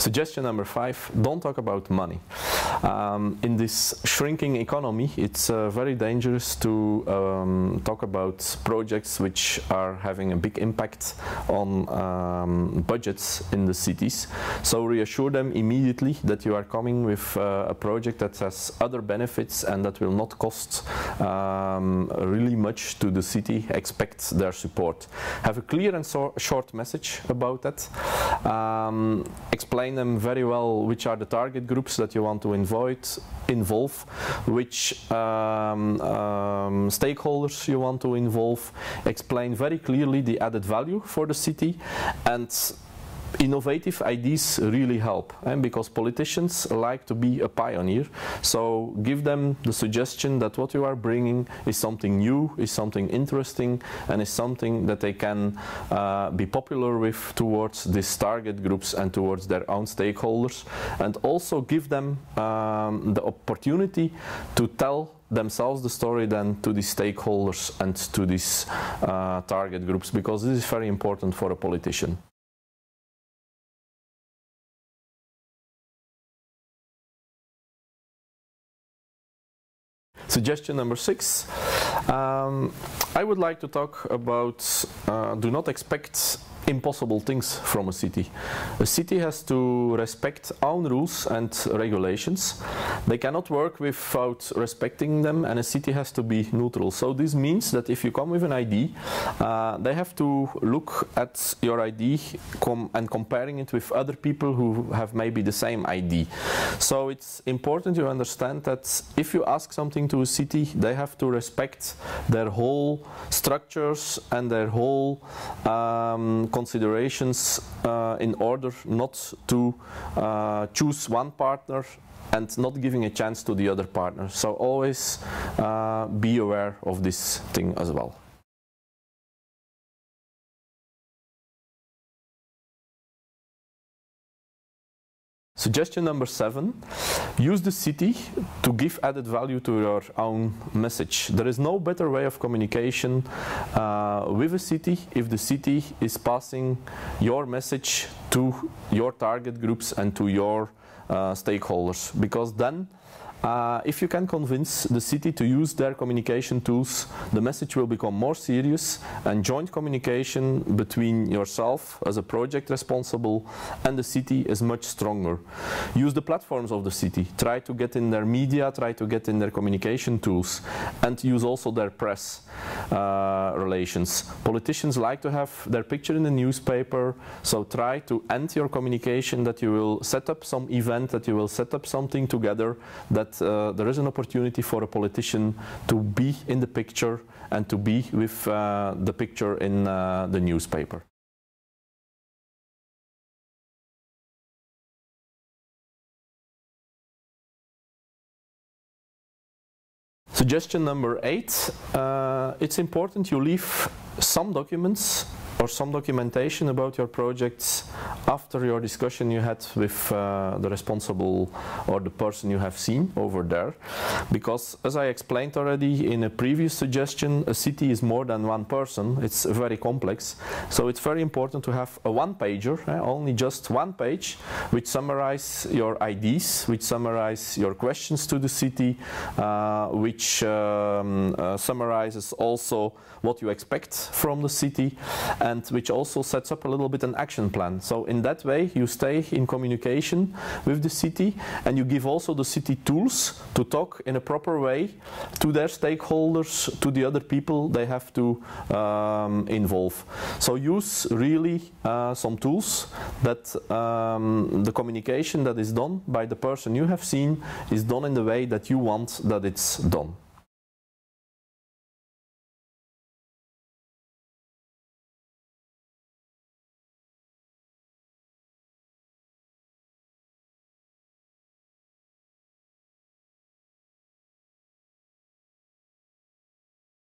Suggestion number 5, don't talk about money. In this shrinking economy, it's very dangerous to talk about projects which are having a big impact on budgets in the cities. So reassure them immediately that you are coming with a project that has other benefits and that will not cost really much to the city. Expect their support. Have a clear and short message about that. Explain them very well which are the target groups that you want to involve, which stakeholders you want to involve. Explain very clearly the added value for the city, and innovative ideas really help, because politicians like to be a pioneer. So give them the suggestion that what you are bringing is something new, is something interesting, and is something that they can be popular with towards these target groups and towards their own stakeholders. And also give them the opportunity to tell themselves the story then to the stakeholders and to these target groups, because this is very important for a politician. Suggestion number 6, I would like to talk about do not expect impossible things from a city. A city has to respect own rules and regulations. They cannot work without respecting them, and a city has to be neutral. So this means that if you come with an idea, they have to look at your idea and comparing it with other people who have maybe the same idea. So it's important to understand that if you ask something to a city, they have to respect their whole structures and their whole considerations in order not to choose one partner and not giving a chance to the other partner. So always be aware of this thing as well. Suggestion number 7, use the city to give added value to your own message. There is no better way of communication with a city if the city is passing your message to your target groups and to your stakeholders, because then if you can convince the city to use their communication tools, the message will become more serious, and joint communication between yourself as a project responsible and the city is much stronger. Use the platforms of the city. Try to get in their media, try to get in their communication tools, and use also their press relations. Politicians like to have their picture in the newspaper, so try to end your communication that you will set up some event, that you will set up something together, that there is an opportunity for a politician to be in the picture and to be with the picture in the newspaper. Suggestion number 8, it's important you leave some documents or some documentation about your projects after your discussion you had with the responsible or the person you have seen over there. Because as I explained already in a previous suggestion, a city is more than one person, it's very complex. So it's very important to have a one-pager, only just one page, which summarizes your ideas, which summarizes your questions to the city, which summarizes also what you expect from the city, and which also sets up a little bit an action plan. So in that way you stay in communication with the city, and you give also the city tools to talk in a proper way to their stakeholders, to the other people they have to involve. So use really some tools that the communication that is done by the person you have seen is done in the way that you want that it's done.